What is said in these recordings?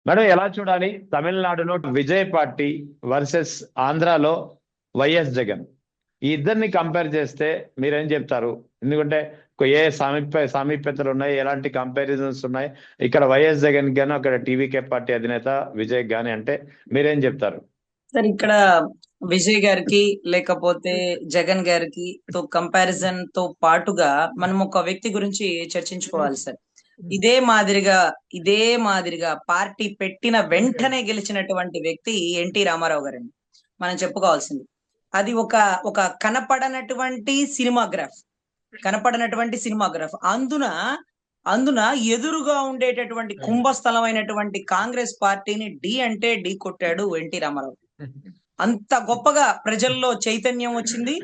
Madam ఎలా చూడాలి తమిళనాడులో విజయ్ పార్టీ వర్సెస్ ఆంధ్రాలో వైఎస్ జగన్, ఈ ఇద్దరిని కంపేర్ చేస్తే మీరేం చెప్తారు? ఎందుకంటే ఏ సామీప్యతలు ఉన్నాయి, ఎలాంటి కంపారిజన్స్ ఉన్నాయి? ఇక్కడ వైఎస్ జగన్ గాను అక్కడ టీవీకే పార్టీ అధినేత విజయ్ గాని అంటే మీరేం చెప్తారు? సార్ ఇక్కడ విజయ్ గారికి లేకపోతే జగన్ గారికి తో కంపారిజన్ తో పాటుగా మనం ఒక వ్యక్తి గురించి చర్చించుకోవాలి సార్. ఇదే మాదిరిగా పార్టీ పెట్టిన వెంటనే గెలిచినటువంటి వ్యక్తి ఎన్టీ రామారావు గారండి. మనం చెప్పుకోవాల్సింది అది ఒక ఒక కనపడనటువంటి సినిమాగ్రాఫ్ అందున ఎదురుగా ఉండేటటువంటి కుంభస్థలమైనటువంటి కాంగ్రెస్ పార్టీని డి అంటే ఢీ కొట్టాడు ఎన్టీ రామారావు. అంత గొప్పగా ప్రజల్లో చైతన్యం వచ్చింది,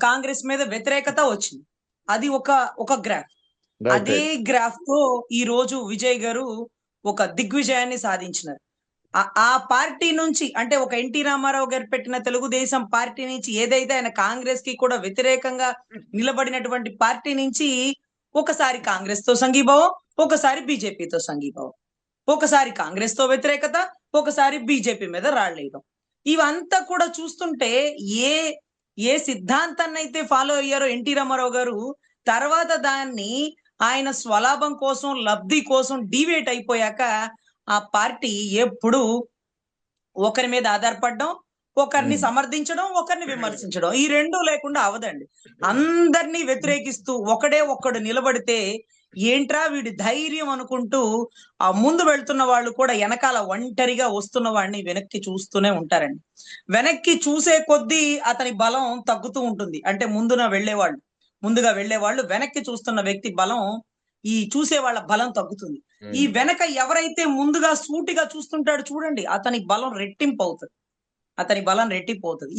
కాంగ్రెస్ మీద వ్యతిరేకత వచ్చింది. అది ఒక ఒక గ్రాఫ్. అదే గ్రాఫ్ తో ఈ రోజు విజయ్ గారు ఒక దిగ్విజయాన్ని సాధించినారు. ఆ పార్టీ నుంచి అంటే ఒక ఎన్టీ రామారావు గారు పెట్టిన తెలుగుదేశం పార్టీ నుంచి ఏదైతే ఆయన కాంగ్రెస్ కి కూడా వ్యతిరేకంగా నిలబడినటువంటి పార్టీ నుంచి ఒకసారి కాంగ్రెస్ తో సంఘీభావం, ఒకసారి బీజేపీతో సంఘీభావం, ఒకసారి కాంగ్రెస్ తో వ్యతిరేకత, ఒకసారి బీజేపీ మీద రాళ్ళేయడం. ఇవంతా కూడా చూస్తుంటే ఏ ఏ సిద్ధాంతాన్ని అయితే ఫాలో అయ్యారో ఎన్టీ రామారావు గారు, తర్వాత దాన్ని ఆయన స్వలాభం కోసం, లబ్ధి కోసం డివేట్ అయిపోయాక ఆ పార్టీ ఎప్పుడు ఒకరి మీద ఆధారపడడం, ఒకరిని సమర్థించడం, ఒకరిని విమర్శించడం, ఈ రెండు లేకుండా అవదండి. అందరినీ వ్యతిరేకిస్తూ ఒక్కడు నిలబడితే ఏంట్రా వీడి ధైర్యం అనుకుంటూ ఆ ముందు వెళ్తున్న వాళ్ళు కూడా వెనకాల ఒంటరిగా వస్తున్న వాడిని వెనక్కి చూస్తూనే ఉంటారండి. వెనక్కి చూసే కొద్దీ అతని బలం తగ్గుతూ ఉంటుంది. అంటే ముందుగా వెళ్లేవాళ్ళు వెనక్కి చూస్తున్న వ్యక్తి బలం, ఈ చూసే వాళ్ళ బలం తగ్గుతుంది. ఈ వెనక ఎవరైతే ముందుగా సూటిగా చూస్తుంటాడు చూడండి, అతని బలం రెట్టింపు అవుతుంది.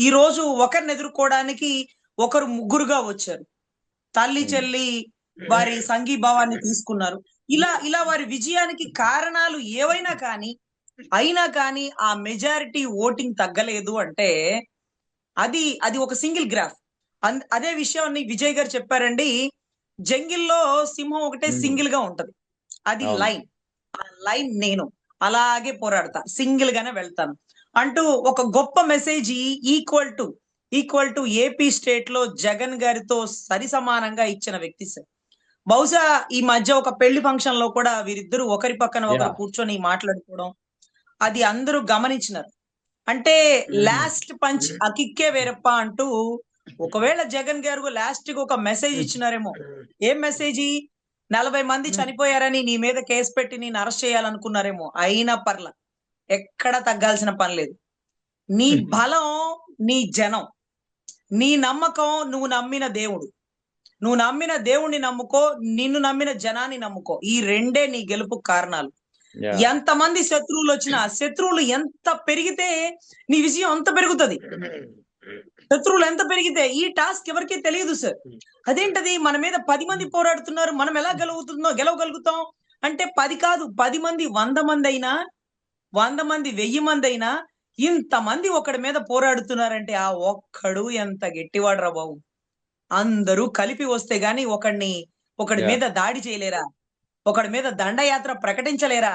ఈ రోజు ఒకరిని ఎదుర్కోవడానికి ఒకరు ముగ్గురుగా వచ్చారు. తల్లి చెల్లి వారి సంఘీభావాన్ని తీసుకున్నారు. ఇలా వారి విజయానికి కారణాలు ఏవైనా కానీ ఆ మెజారిటీ ఓటింగ్ తగ్గలేదు అంటే అది ఒక సింగిల్ గ్రాఫ్. అదే విషయాన్ని విజయ్ గారు చెప్పారండి. జంగిల్లో సింహం ఒకటే సింగిల్ గా ఉంటది, అది లైన్. ఆ లైన్ నేను అలాగే పోరాడతా, సింగిల్ గానే వెళ్తాను అంటూ ఒక గొప్ప message equal to AP state లో జగన్ గారితో సరి సమానంగా ఇచ్చిన వ్యక్తి సార్. బహుశా ఈ మధ్య ఒక పెళ్లి ఫంక్షన్ లో కూడా వీరిద్దరూ ఒకరి పక్కన ఒకరు కూర్చొని మాట్లాడుకోవడం అది అందరూ గమనించినారు. అంటే లాస్ట్ పంచ్ అకిక్కే వేరప్ప అంటూ ఒకవేళ జగన్ గారు లాస్ట్ కి ఒక మెసేజ్ ఇచ్చినారేమో. ఏం మెసేజ్? 40 మంది చనిపోయారని నీ మీద కేసు పెట్టి నేను అరెస్ట్ చేయాలనుకున్నారేమో, అయినా పర్ల, ఎక్కడ తగ్గాల్సిన పని లేదు. నీ బలం నీ జనం, నీ నమ్మకం నువ్వు నమ్మిన దేవుణ్ణి నమ్ముకో, నిన్ను నమ్మిన జనాన్ని నమ్ముకో. ఈ రెండే నీ గెలుపు కారణాలు. ఎంతమంది శత్రువులు వచ్చినా, శత్రువులు ఎంత పెరిగితే నీ విజయం అంత పెరుగుతుంది. శత్రువులు ఎంత పెరిగితే ఈ టాస్క్ ఎవరికీ తెలియదు సార్. అదేంటది, మన మీద 10 మంది పోరాడుతున్నారు, మనం ఎలా గెలవగలుగుతాం అంటే 10 కాదు, 10 మంది 100 మంది అయినా, 100 మంది 1000 మంది అయినా, ఇంతమంది ఒకడి మీద పోరాడుతున్నారంటే ఆ ఒక్కడు ఎంత గట్టివాడ్రా బాబు. అందరూ కలిపి వస్తే గాని ఒకడి మీద దాడి చేయలేరా, ఒకడి మీద దండయాత్ర ప్రకటించలేరా?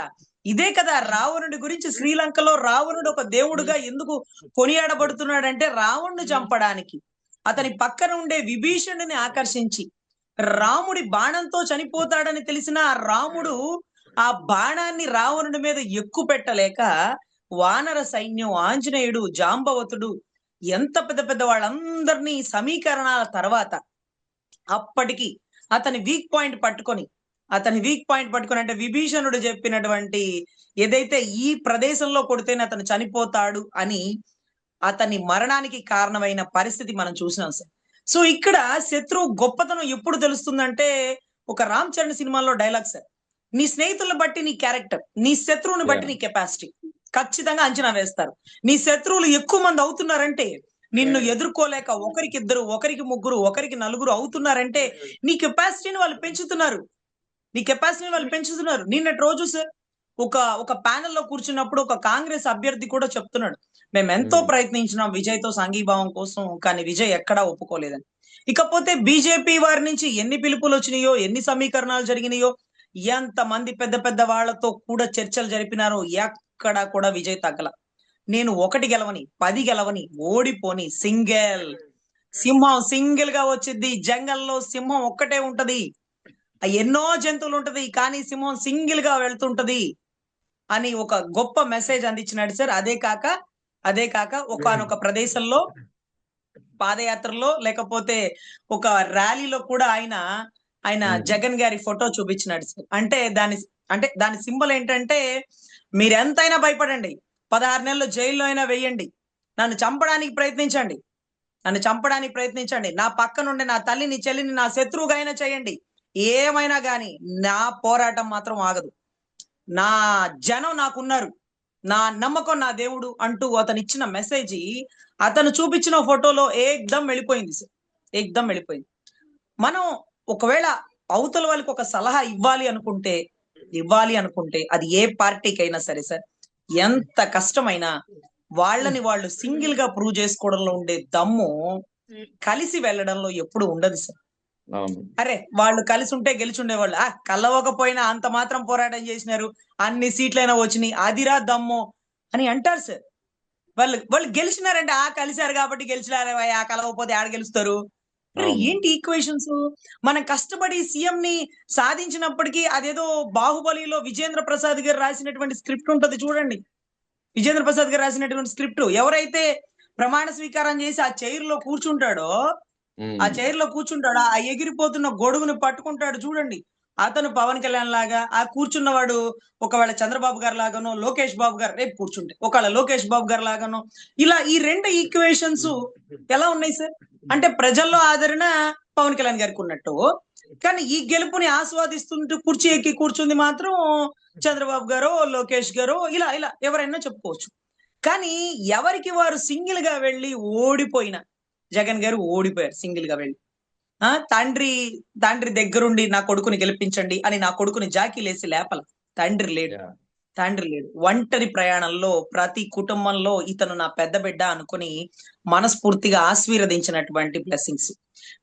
ఇదే కదా రావణుడి గురించి. శ్రీలంకలో రావణుడు ఒక దేవుడుగా ఎందుకు కొనియాడబడుతున్నాడంటే రావణుని చంపడానికి అతని పక్కన ఉండే విభీషణుని ఆకర్షించి, రాముడి బాణంతో చనిపోతాడని తెలిసిన రాముడు ఆ బాణాన్ని రావణుడి మీద ఎక్కువ పెట్టలేక వానర సైన్యం, ఆంజనేయుడు, జాంబవతుడు, ఎంత పెద్ద వాళ్ళందరినీ సమీకరణాల తర్వాత అప్పటికి అతని వీక్ పాయింట్ పట్టుకొని అంటే విభీషణుడు చెప్పినటువంటి ఏదైతే ఈ ప్రదేశంలో కొడితేనే అతను చనిపోతాడు అని అతని మరణానికి కారణమైన పరిస్థితి మనం చూసినాం సార్. సో ఇక్కడ శత్రువు గొప్పతనం ఎప్పుడు తెలుస్తుందంటే, ఒక రామ్ చరణ్ సినిమాలో డైలాగ్ సార్, నీ స్నేహితులను బట్టి నీ క్యారెక్టర్, నీ శత్రువుని బట్టి నీ కెపాసిటీ ఖచ్చితంగా అంచనా వేస్తారు. నీ శత్రువులు ఎక్కువ మంది అవుతున్నారంటే, నిన్ను ఎదుర్కోలేక ఒకరికి 2, ఒకరికి 3, ఒకరికి 4 అవుతున్నారంటే నీ కెపాసిటీని వాళ్ళు పెంచుతున్నారు. నిన్నటి రోజు సార్ ఒక ప్యానెల్లో కూర్చున్నప్పుడు ఒక కాంగ్రెస్ అభ్యర్థి కూడా చెప్తున్నాడు, మేము ఎంతో ప్రయత్నించినాం విజయ్ తో సంఘీభావం కోసం, కానీ విజయ్ ఎక్కడా ఒప్పుకోలేదని. ఇకపోతే బీజేపీ వారి నుంచి ఎన్ని పిలుపులు వచ్చినాయో, ఎన్ని సమీకరణాలు జరిగినాయో, ఎంతమంది పెద్ద పెద్ద వాళ్ళతో కూడా చర్చలు జరిపినారో ఎక్కడ కూడా విజయ్ తగ్గల. నేను 1 గెలవని 10 గెలవని ఓడిపోని సింహం సింగిల్ గా వచ్చింది. జంగల్లో సింహం ఒక్కటే ఉంటది, ఎన్నో జంతువులు ఉంటది, కానీ సింహం సింగిల్ గా వెళ్తుంటది అని ఒక గొప్ప మెసేజ్ అందించినాడు సార్. అదే కాక ఒకానొక ప్రదేశంలో పాదయాత్రలో లేకపోతే ఒక ర్యాలీలో కూడా ఆయన జగన్ గారి ఫోటో చూపించినాడు సార్. అంటే దాని సింబల్ ఏంటంటే, మీరెంతైనా భయపడండి, 16 నెలలు జైల్లో అయినా వేయండి, నన్ను చంపడానికి ప్రయత్నించండి, నా పక్కనుండి నా తల్లిని చెల్లిని నా శత్రువుగా అయినా చేయండి, ఏమైనా గాని నా పోరాటం మాత్రం ఆగదు, నా జనం నాకున్నారు, నా నమ్మకం నా దేవుడు అంటూ అతను ఇచ్చిన మెసేజ్ అతను చూపించిన ఫోటోలో ఏకదం వెళ్ళిపోయింది సార్. ఏకదం వెళ్ళిపోయింది. మనం ఒకవేళ అవతల వాళ్ళకి ఒక సలహా ఇవ్వాలి అనుకుంటే అది ఏ పార్టీకైనా సరే సార్, ఎంత కష్టమైనా వాళ్ళని వాళ్ళు సింగిల్ గా ప్రూవ్ చేసుకోవడంలో ఉండే దమ్ము కలిసి వెళ్ళడంలో ఎప్పుడు ఉండదు సార్. అరే వాళ్ళు కలిసి ఉంటే గెలిచుండేవాళ్ళు, కలవకపోయినా అంత మాత్రం పోరాటం చేసినారు, అన్ని సీట్లైనా వచ్చినాయి, అదిరా దమ్ము అని అంటారు సార్. వాళ్ళు గెలిచినారంటే కలిశారు కాబట్టి గెలిచినారు, కలవకపోతే ఆడ గెలుస్తారు. ఏంటి ఈక్వేషన్స్? మనం కష్టపడి సీఎం ని సాధించినప్పటికీ అదేదో బాహుబలిలో విజేంద్ర ప్రసాద్ గారు రాసినటువంటి స్క్రిప్ట్ ఉంటది చూడండి. విజేంద్ర ప్రసాద్ గారు రాసినటువంటి స్క్రిప్ట్, ఎవరైతే ప్రమాణ స్వీకారం చేసి ఆ చైర్ లో కూర్చుంటాడో, ఆ ఎగిరిపోతున్న గొడుగుని పట్టుకుంటాడు చూడండి, అతను పవన్ కళ్యాణ్ లాగా, ఆ కూర్చున్నవాడు ఒకవేళ చంద్రబాబు గారు లాగానో, లోకేష్ బాబు గారు రేపు కూర్చుంటే ఒకవేళ లోకేష్ బాబు గారు లాగానో, ఇలా ఈ 2 ఈక్వేషన్స్ ఎలా ఉన్నాయి సార్? అంటే ప్రజల్లో ఆదరణ పవన్ కళ్యాణ్ గారికి ఉన్నట్టు, కానీ ఈ గెలుపుని ఆస్వాదిస్తుంటూ కుర్చీ ఎక్కి కూర్చుంది మాత్రం చంద్రబాబు గారో, లోకేష్ గారో, ఇలా ఎవరైనా చెప్పుకోవచ్చు. కానీ ఎవరికి వారు సింగిల్ గా వెళ్ళి ఓడిపోయిన జగన్ గారు ఓడిపోయారు సింగిల్ గా వెళ్ళి. తండ్రి దగ్గరుండి నా కొడుకుని గెలిపించండి అని నా కొడుకుని జాకీలేసి లేపల. తండ్రి లేడు. ఒంటరి ప్రయాణంలో ప్రతి కుటుంబంలో ఇతను నా పెద్ద బిడ్డ అనుకుని మనస్ఫూర్తిగా ఆశీర్వదించినటువంటి బ్లెస్సింగ్స్.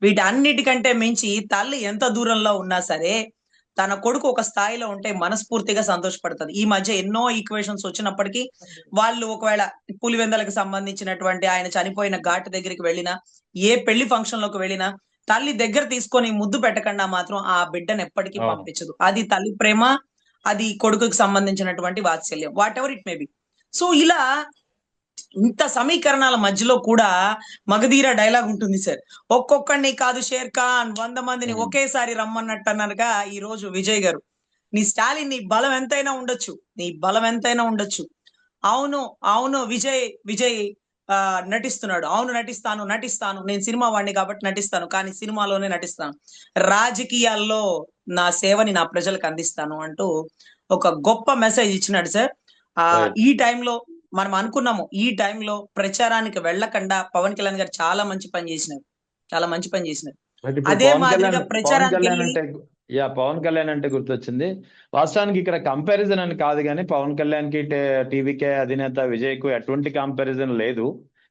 వీటన్నిటికంటే మించి తల్లి ఎంత దూరంలో ఉన్నా సరే తన కొడుకు ఒక స్థాయిలో ఉంటే మనస్ఫూర్తిగా సంతోషపడుతుంది. ఈ మధ్య ఎన్నో ఈక్వేషన్స్ వచ్చినప్పటికీ వాళ్ళు ఒకవేళ పులివెందలకు సంబంధించినటువంటి ఆయన చనిపోయిన ఘాట్ దగ్గరికి వెళ్ళినా, ఏ పెళ్లి ఫంక్షన్ లోకి వెళ్ళినా తల్లి దగ్గర తీసుకొని ముద్దు పెట్టకుండా మాత్రం ఆ బిడ్డను ఎప్పటికీ పంపించదు. అది తల్లి ప్రేమ, అది కొడుకుకి సంబంధించినటువంటి వాత్సల్యం, what ever it may be. So ఇలా ఇంత సమీకరణాల మధ్యలో కూడా మగధీర డైలాగ్ ఉంటుంది సార్. ఒక్కొక్కడిని కాదు షేర్ ఖాన్, 100 మందిని ఒకేసారి రమ్మన్నట్టు అన్నారుగా ఈ రోజు విజయ్ గారు. నీ స్టాలిన్, నీ బలం ఎంతైనా ఉండొచ్చు, అవును విజయ్ నటిస్తున్నాడు, అవును నటిస్తాను, నేను సినిమా వాడిని కాబట్టి నటిస్తాను, కానీ సినిమాలోనే నటిస్తాను, రాజకీయాల్లో నా సేవని నా ప్రజలకు అందిస్తాను అంటూ ఒక గొప్ప మెసేజ్ ఇచ్చినాడు సార్. ఈ టైంలో మనం అనుకున్నాము, ఈ టైంలో ప్రచారానికి వెళ్ళకుండా పవన్ కళ్యాణ్ గారు చాలా మంచి పని చేసినారు. అదే మాదిరిగా ప్రచారానికి పవన్ కళ్యాణ్ అంటే గుర్తొచ్చింది. వాస్తవానికి ఇక్కడ కంపారిజన్ అని కాదు, కానీ పవన్ కళ్యాణ్ కి టీవీకే అధినేత విజయ్ కు ఎటువంటి కంపారిజన్ లేదు.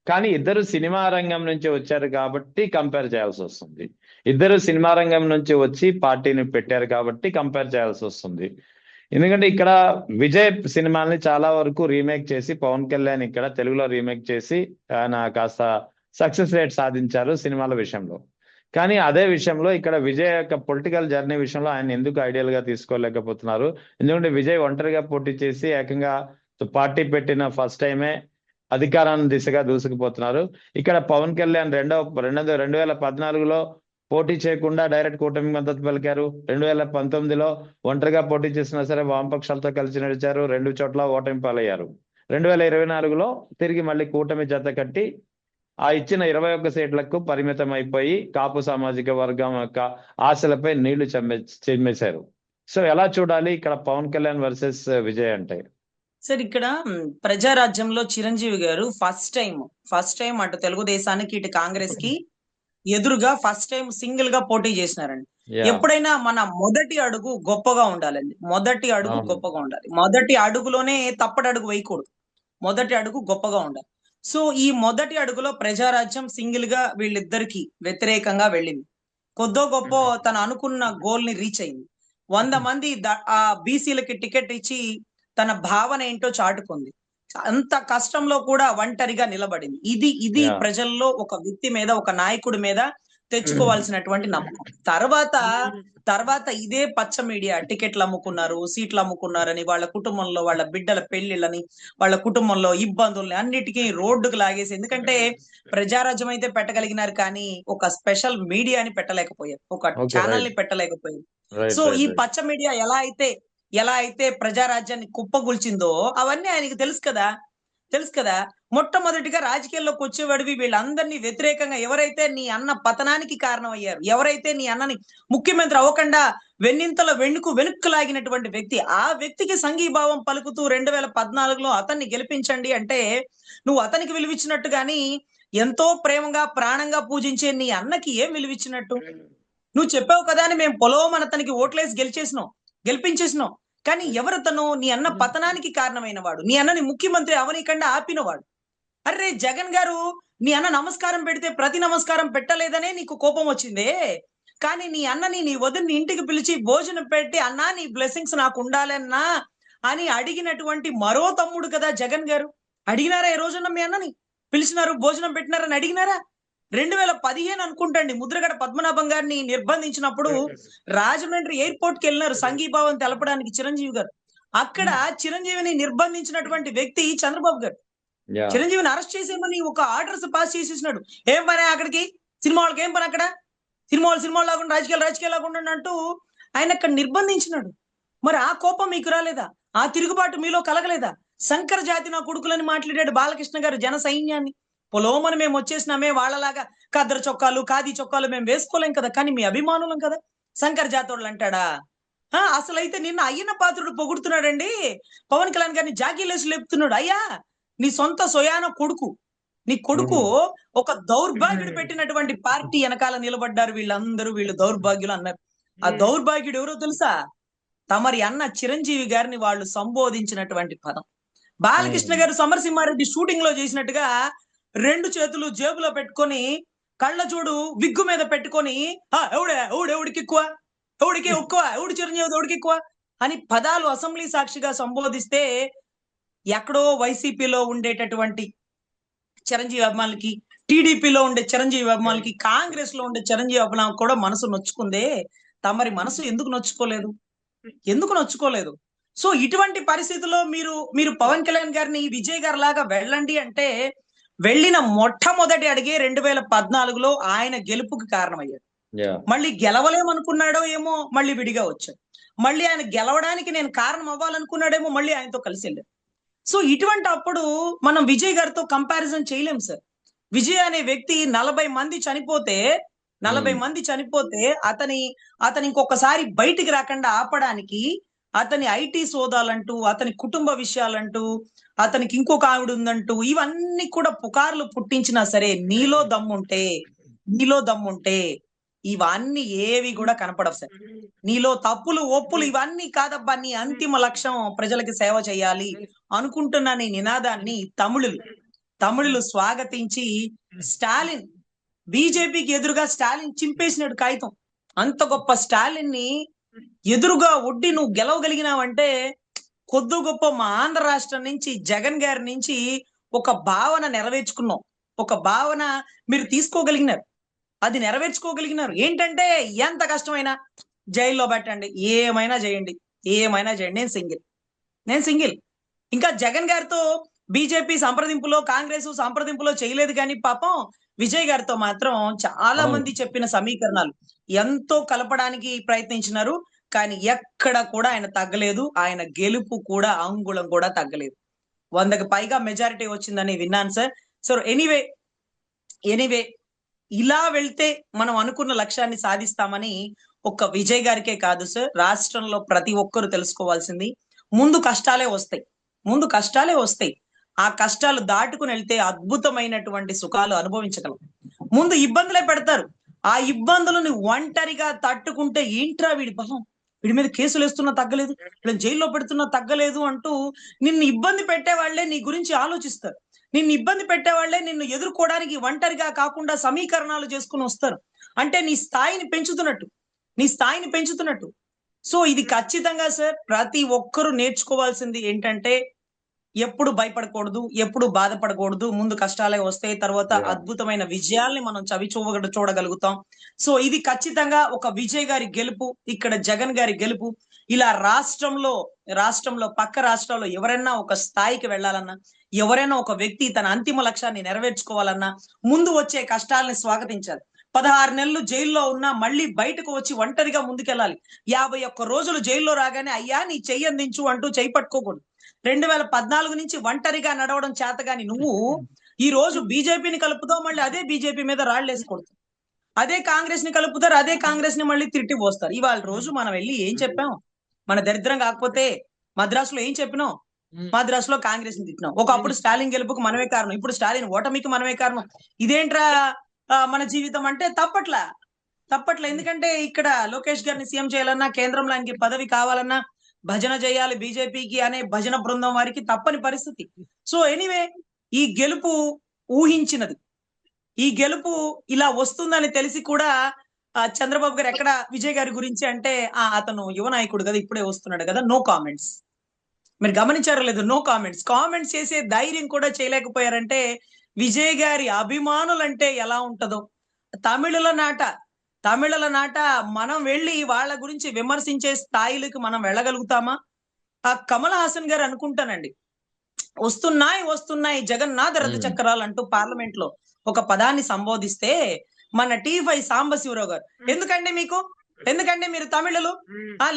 కానీ ఇద్దరు సినిమా రంగం నుంచి వచ్చారు కాబట్టి కంపేర్ చేయాల్సి వస్తుంది. ఇద్దరు సినిమా రంగం నుంచి వచ్చి పార్టీని పెట్టారు కాబట్టి కంపేర్ చేయాల్సి వస్తుంది. ఎందుకంటే ఇక్కడ విజయ్ సినిమాల్ని చాలా వరకు రీమేక్ చేసి, పవన్ కళ్యాణ్ ఇక్కడ తెలుగులో రీమేక్ చేసి ఆయన కాస్త సక్సెస్ రేట్ సాధించారు సినిమాల విషయంలో. కానీ అదే విషయంలో ఇక్కడ విజయ్ యొక్క పొలిటికల్ జర్నీ విషయంలో ఆయన ఎందుకు ఐడియల్ గా తీసుకోలేకపోతున్నారు? ఎందుకంటే విజయ్ ఒంటరిగా పోటీ చేసి ఏకంగా పార్టీ పెట్టిన ఫస్ట్ టైమే అధికారాన్ని దిశగా దూసుకుపోతున్నారు. ఇక్కడ పవన్ కళ్యాణ్ 2014లో పోటీ చేయకుండా డైరెక్ట్ కూటమి మద్దతు పలికారు. 2019లో ఒంటరిగా పోటీ చేసినా సరే వామపక్షాలతో కలిసి నడిచారు, 2 చోట్ల ఓటమి పాలయ్యారు. 2024లో తిరిగి మళ్ళీ కూటమి జత కట్టి ఆ ఇచ్చిన 21 సీట్లకు పరిమితం అయిపోయి కాపు సామాజిక వర్గం యొక్క ఆశలపై నీళ్లు చెమ్మేశారు. సో ఎలా చూడాలి ఇక్కడ పవన్ కళ్యాణ్ వర్సెస్ విజయ్ అంటే? సార్ ఇక్కడ ప్రజారాజ్యంలో చిరంజీవి గారు ఫస్ట్ టైం అటు తెలుగుదేశానికి ఇటు కాంగ్రెస్ కి ఎదురుగా ఫస్ట్ టైం సింగిల్ గా పోటీ చేసినారండి. ఎప్పుడైనా మన మొదటి అడుగు గొప్పగా ఉండాలండి. మొదటి అడుగులోనే తప్పటి అడుగు వేయకూడదు. మొదటి అడుగు గొప్పగా ఉండాలి. సో ఈ మొదటి అడుగులో ప్రజారాజ్యం సింగిల్ గా వీళ్ళిద్దరికి వ్యతిరేకంగా వెళ్ళింది. కొద్దో గొప్ప తను అనుకున్న గోల్ ని రీచ్ అయింది. 100 మంది ఆ బీసీలకి టికెట్ ఇచ్చి తన భావన ఏంటో చాటుకుంది. అంత కష్టంలో కూడా ఒంటరిగా నిలబడింది. ఇది Yeah. ప్రజల్లో ఒక వ్యక్తి మీద, ఒక నాయకుడి మీద తెచ్చుకోవాల్సినటువంటి నమ్మకం. తర్వాత ఇదే పచ్చ మీడియా టికెట్లు అమ్ముకున్నారు, సీట్లు అమ్ముకున్నారని, వాళ్ళ కుటుంబంలో వాళ్ళ బిడ్డల పెళ్లిళ్ళని, వాళ్ళ కుటుంబంలో ఇబ్బందుల్ని అన్నిటికీ రోడ్డుకు లాగేసి, ఎందుకంటే ప్రజారాజ్యం అయితే పెట్టగలిగినారు కానీ ఒక స్పెషల్ మీడియాని పెట్టలేకపోయారు, ఒక Okay, ఛానల్ right. ని పెట్టలేకపోయారు. Right, సో right, ఈ right. పచ్చ మీడియా ఎలా అయితే ప్రజారాజ్యాన్ని కుప్పగొల్చిందో అవన్నీ ఆయనకి తెలుసు కదా. మొట్టమొదటిగా రాజకీయాల్లోకి వచ్చేవాడివి వీళ్ళందరినీ వ్యతిరేకంగా ఎవరైతే నీ అన్న పతనానికి కారణం అయ్యారు, ఎవరైతే నీ అన్నని ముఖ్యమంత్రి అవ్వకుండా వెన్నింతల వెనుక్కు లాగినటువంటి వ్యక్తి, ఆ వ్యక్తికి సంఘీభావం పలుకుతూ 2014లో అతన్ని గెలిపించండి అంటే నువ్వు అతనికి విలువిచ్చినట్టు గాని ఎంతో ప్రేమగా ప్రాణంగా పూజించే నీ అన్నకి ఏం విలువిచ్చినట్టు? నువ్వు చెప్పావు కదా అని మేము పొలోమని అతనికి ఓట్లేసి గెలిపించేసినాం. కానీ ఎవరతను? నీ అన్న పతనానికి కారణమైన వాడు, నీ అన్నని ముఖ్యమంత్రి అవనీకుండా ఆపినవాడు. అరే జగన్ గారు, నీ అన్న నమస్కారం పెడితే ప్రతి నమస్కారం పెట్టలేదనే నీకు కోపం వచ్చిందే. కానీ నీ అన్నని, నీ వదిని ఇంటికి పిలిచి భోజనం పెట్టి, అన్నా నీ బ్లెస్సింగ్స్ నాకు ఉండాలన్నా అని అడిగినటువంటి మరో తమ్ముడు కదా జగన్ గారు. అడిగినారా ఈ రోజున మీ అన్నని? పిలిచినారు, భోజనం పెట్టినారని అడిగినారా? 2015 అనుకుంటండి, ముద్రగడ పద్మనాభం గారిని నిర్బంధించినప్పుడు రాజమండ్రి ఎయిర్పోర్ట్ కి వెళ్ళినారు సంఘీభావం తెలపడానికి చిరంజీవి గారు. అక్కడ చిరంజీవిని నిర్బంధించినటువంటి వ్యక్తి చంద్రబాబు గారు. Yeah. చిరంజీవిని అరెస్ట్ చేసేమని ఒక ఆర్డర్స్ పాస్ చేసేసినాడు. ఏం పని అక్కడికి, సినిమా వాళ్ళకి ఏం పని అక్కడ, సినిమాలు లాకుండా రాజకీయాలు లాకుండా అంటూ ఆయన అక్కడ నిర్బంధించినాడు. మరి ఆ కోపం మీకు రాలేదా? ఆ తిరుగుబాటు మీలో కలగలేదా? శంకర జాతి నా కొడుకులని మాట్లాడాడు బాలకృష్ణ గారు జన సైన్యాన్ని. పొలోమని మేము వచ్చేసినామే, వాళ్ళలాగా ఖద్దరు చొక్కాలు, ఖాదీ చొక్కాలు మేము వేసుకోలేం కదా, కానీ మీ అభిమానులం కదా శంకర్ జాతోళ్ళు అంటాడా? అసలైతే నిన్న అయ్యన్న పాత్రుడు పొగుడుతున్నాడండి, పవన్ కళ్యాణ్ గారిని జాకీలేసి లేపుతున్నాడు. అయ్యా, నీ సొంత సొయాన కొడుకు, నీ కొడుకు ఒక దౌర్భాగ్యుడు పెట్టినటువంటి పార్టీ వెనకాల నిలబడ్డారు వీళ్ళందరూ, వీళ్ళు దౌర్భాగ్యులు అన్నారు. ఆ దౌర్భాగ్యుడు ఎవరో తెలుసా? తమరి అన్న చిరంజీవి గారిని వాళ్ళు సంబోధించినటువంటి పదం. బాలకృష్ణ గారు సమరసింహారెడ్డి షూటింగ్ లో చేసినట్టుగా 2 చేతులు జేబులో పెట్టుకొని, కళ్ళ చూడు విగ్గు మీద పెట్టుకొని, ఎవడికి ఎక్కువ, ఎవడు చిరంజీవి ఎవడికి ఎక్కువ అని పదాలు అసెంబ్లీ సాక్షిగా సంబోధిస్తే, ఎక్కడో వైసీపీలో ఉండేటటువంటి చిరంజీవి అభిమానులకి, టీడీపీలో ఉండే చిరంజీవి అభిమానులకి, కాంగ్రెస్ లో ఉండే చిరంజీవి అభిమానులకు కూడా మనసు నొచ్చుకుందే. తమరి మనసు ఎందుకు నొచ్చుకోలేదు? సో ఇటువంటి పరిస్థితుల్లో మీరు పవన్ కళ్యాణ్ గారిని విజయ్ గారి లాగా వెళ్ళండి అంటే వెళ్ళిన మొట్టమొదటి అడిగే 2014లో ఆయన గెలుపుకి కారణమయ్యాడు. మళ్ళీ గెలవలేమనుకున్నాడో ఏమో, మళ్ళీ విడిగా వచ్చాడు. మళ్ళీ ఆయన గెలవడానికి నేను కారణం అవ్వాలనుకున్నాడేమో, మళ్ళీ ఆయనతో కలిసి వెళ్ళాడు. సో ఇటువంటి అప్పుడు మనం విజయ్ గారితో కంపారిజన్ చేయలేం సార్. విజయ్ అనే వ్యక్తి 40 మంది చనిపోతే అతని ఇంకొకసారి బయటికి రాకుండా ఆపడానికి అతని ఐటీ సోదాలంటూ, అతని కుటుంబ విషయాలంటూ, అతనికి ఇంకొక ఆవిడ ఉందంటూ ఇవన్నీ కూడా పుకార్లు పుట్టించినా సరే, నీలో దమ్ముంటే ఇవన్నీ ఏవి కూడా కనపడవు సార్. నీలో తప్పులు ఒప్పులు ఇవన్నీ కాదబ్బా, నీ అంతిమ లక్ష్యం ప్రజలకి సేవ చేయాలి అనుకుంటున్న నీ నినాదాన్ని తమిళులు స్వాగతించి స్టాలిన్, బీజేపీకి ఎదురుగా స్టాలిన్ చింపేసినాడు కాగితం. అంత గొప్ప స్టాలిన్ ని ఎదురుగా ఒడ్డి నువ్వు గెలవగలిగినావంటే కొద్ది గొప్ప మా ఆంధ్ర రాష్ట్రం నుంచి, జగన్ గారి నుంచి ఒక భావన నెరవేర్చుకున్నాం. ఒక భావన మీరు తీసుకోగలిగినారు, అది నెరవేర్చుకోగలిగినారు. ఏంటంటే ఎంత కష్టమైనా జైల్లో పెట్టండి, ఏమైనా చేయండి. నేను సింగిల్. ఇంకా జగన్ గారితో బీజేపీ సంప్రదింపులో, కాంగ్రెస్ సంప్రదింపులో చేయలేదు, కానీ పాపం విజయ్ గారితో మాత్రం చాలా మంది చెప్పిన సమీకరణాలు ఎంతో కలపడానికి ప్రయత్నించినారు. కానీ ఎక్కడ కూడా ఆయన తగ్గలేదు. ఆయన గెలుపు కూడా అంగుళం కూడా తగ్గలేదు. 100కి పైగా మెజారిటీ వచ్చిందని విన్నాను సార్. సో ఎనీవే ఇలా వెళ్తే మనం అనుకున్న లక్ష్యాన్ని సాధిస్తామని ఒక్క విజయ్ గారికే కాదు సార్, రాష్ట్రంలో ప్రతి ఒక్కరు తెలుసుకోవాల్సింది, ముందు కష్టాలే వస్తాయి. ఆ కష్టాలు దాటుకుని వెళ్తే అద్భుతమైనటువంటి సుఖాలు అనుభవించగలం. ముందు ఇబ్బందులే పెడతారు. ఆ ఇబ్బందులను ఒంటరిగా తట్టుకుంటే ఏంట్రా వీడి బలం, వీడి మీద కేసులు వేస్తున్నా తగ్గలేదు, వీళ్ళని జైల్లో పెడుతున్నా తగ్గలేదు అంటూ నిన్ను ఇబ్బంది పెట్టేవాళ్లే నీ గురించి ఆలోచిస్తారు. నిన్ను ఇబ్బంది పెట్టేవాళ్లే నిన్ను ఎదుర్కోవడానికి ఒంటరిగా కాకుండా సమీకరణాలు చేసుకుని వస్తారు. అంటే నీ స్థాయిని పెంచుతున్నట్టు. సో ఇది ఖచ్చితంగా సార్ ప్రతి ఒక్కరూ నేర్చుకోవాల్సింది ఏంటంటే ఎప్పుడు భయపడకూడదు, ఎప్పుడు బాధపడకూడదు. ముందు కష్టాలే వస్తాయి. తర్వాత Yeah. అద్భుతమైన విజయాల్ని మనం చూడగలుగుతాం. సో ఇది ఖచ్చితంగా ఒక విజయ్ గారి గెలుపు, ఇక్కడ జగన్ గారి గెలుపు. ఇలా రాష్ట్రంలో పక్క రాష్ట్రాల్లో ఎవరైనా ఒక స్థాయికి వెళ్ళాలన్నా, ఎవరైనా ఒక వ్యక్తి తన అంతిమ లక్ష్యాన్ని నెరవేర్చుకోవాలన్నా ముందు వచ్చే కష్టాలని స్వాగతించాలి. 16 నెలలు జైల్లో ఉన్నా మళ్ళీ బయటకు వచ్చి ఒంటరిగా ముందుకెళ్ళాలి. 51 రోజులు జైల్లో రాగానే అయ్యా నీ చెయ్యి అందించు అంటూ చెయ్యి పట్టుకోకూడదు. 2014 నుంచి ఒంటరిగా నడవడం చేతగాని నువ్వు ఈ రోజు బీజేపీని కలుపుతావు, మళ్ళీ అదే బీజేపీ మీద రాళ్లేసుకొడతావు. అదే కాంగ్రెస్ ని కలుపుతారు, అదే కాంగ్రెస్ ని మళ్ళీ తిట్టి పోస్తారు. ఇవాళ రోజు మనం వెళ్ళి ఏం చెప్పాం? మన దరిద్రం కాకపోతే మద్రాసులో ఏం చెప్పినాం? మద్రాసులో కాంగ్రెస్ ని తిట్టినాం. ఒకప్పుడు స్టాలిన్ గెలుపుకు మనమే కారణం, ఇప్పుడు స్టాలిన్ ఓటమికి మనమే కారణం. ఇదేంట్రా మన జీవితం అంటే తప్పట్లా. ఎందుకంటే ఇక్కడ లోకేష్ గారిని సీఎం చేయాలన్నా, కేంద్రంలో ఆయనకి పదవి కావాలన్నా భజన చేయాలి బీజేపీకి అనే భజన బృందం వారికి తప్పని పరిస్థితి. సో ఎనీవే ఈ గెలుపు ఊహించినది. ఈ గెలుపు ఇలా వస్తుందని తెలిసి కూడా చంద్రబాబు గారు ఎక్కడ విజయ్ గారి గురించి అంటే అతను యువ నాయకుడు కదా, ఇప్పుడే వస్తున్నాడు కదా, నో కామెంట్స్. మీరు గమనించారో లేదు, నో కామెంట్స్. కామెంట్స్ చేసే ధైర్యం కూడా చేయలేకపోయారంటే విజయ్ గారి అభిమానులంటే ఎలా ఉంటదో. తమిళుల నాట మనం వెళ్ళి వాళ్ళ గురించి విమర్శించే స్థాయిలకు మనం వెళ్ళగలుగుతామా? ఆ కమల్ హాసన్ గారు అనుకుంటానండి, వస్తున్నాయి జగన్నాథ రథ చక్రాలు అంటూ పార్లమెంట్ లో ఒక పదాన్ని సంబోధిస్తే మన T5 సాంబశివరావు గారు ఎందుకండి మీరు తమిళులు,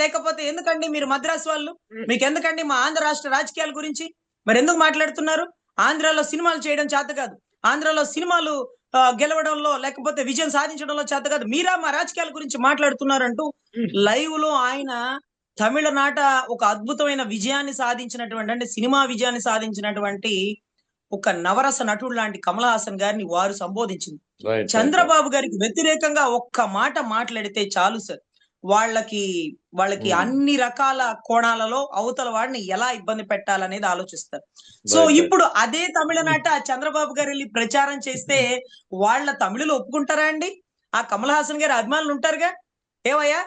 లేకపోతే ఎందుకండి మీరు మద్రాసు వాళ్ళు, మీకు ఎందుకండి మా ఆంధ్ర రాష్ట్ర రాజకీయాల గురించి మరి ఎందుకు మాట్లాడుతున్నారు? ఆంధ్రాలో సినిమాలు చేయడం చేత కాదు, ఆంధ్రాలో సినిమాలు గెలవడంలో లేకపోతే విజయం సాధించడంలో చేత కాదు, మీరా మా రాజకీయాల గురించి మాట్లాడుతున్నారంటూ లైవ్ లో ఆయన తమిళనాట ఒక అద్భుతమైన విజయాన్ని సాధించినటువంటి, అంటే సినిమా విజయాన్ని సాధించినటువంటి ఒక నవరస నటుడు లాంటి కమల్ హాసన్ గారిని వారు సంబోధించింది. చంద్రబాబు గారికి వ్యతిరేకంగా ఒక్క మాట మాట్లాడితే చాలు సార్, వాళ్ళకి అన్ని రకాల కోణాలలో అవతల వాడిని ఎలా ఇబ్బంది పెట్టాలనేది ఆలోచిస్తారు. సో ఇప్పుడు అదే తమిళనాట చంద్రబాబు గారు వెళ్ళి ప్రచారం చేస్తే వాళ్ళ తమిళులు ఒప్పుకుంటారా అండి? ఆ కమల్ హాసన్ గారి అభిమానులు ఉంటారుగా, ఏవయ్యా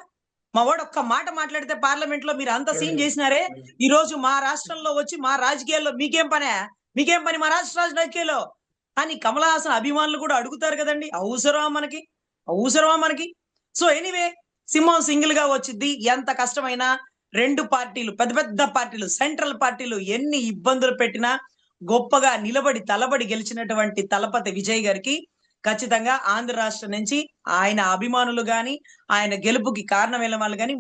మా వాడు ఒక్క మాట మాట్లాడితే పార్లమెంట్ లో మీరు అంత సీన్ చేసినారే, ఈ రోజు మా రాష్ట్రంలో వచ్చి మా రాజకీయాల్లో మీకేం పని మా రాజకీయాల్లో అని కమల్ హాసన్ అభిమానులు కూడా అడుగుతారు కదండి. అవసరమా మనకి? సో ఎనీవే సింహం సింగిల్ గా వచ్చింది. ఎంత కష్టమైనా రెండు పార్టీలు, పెద్ద పార్టీలు, సెంట్రల్ పార్టీలు ఎన్ని ఇబ్బందులు పెట్టినా గొప్పగా తలబడి గెలిచినటువంటి తలపతి విజయ్ గారికి ఖచ్చితంగా ఆంధ్ర రాష్ట్రం నుంచి ఆయన అభిమానులు గాని, ఆయన గెలుపుకి కారణమైన వాళ్ళు గాని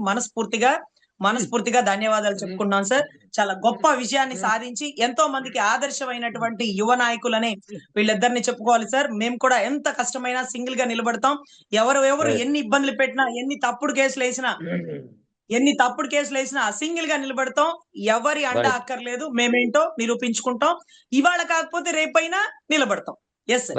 మనస్ఫూర్తిగా ధన్యవాదాలు చెప్పుకున్నాం సార్. చాలా గొప్ప విజయాన్ని సాధించి ఎంతో మందికి ఆదర్శమైనటువంటి యువ నాయకులనే వీళ్ళిద్దరిని చెప్పుకోవాలి సార్. మేము కూడా ఎంత కష్టమైనా సింగిల్ గా నిలబడతాం. ఎవరు ఎన్ని ఇబ్బందులు పెట్టినా, ఎన్ని తప్పుడు కేసులు వేసినా సింగిల్ గా నిలబడతాం. ఎవరి అండ అక్కర్లేదు, మేమేంటో నిరూపించుకుంటాం. ఇవాళ కాకపోతే రేపైనా నిలబడతాం. Yes sir.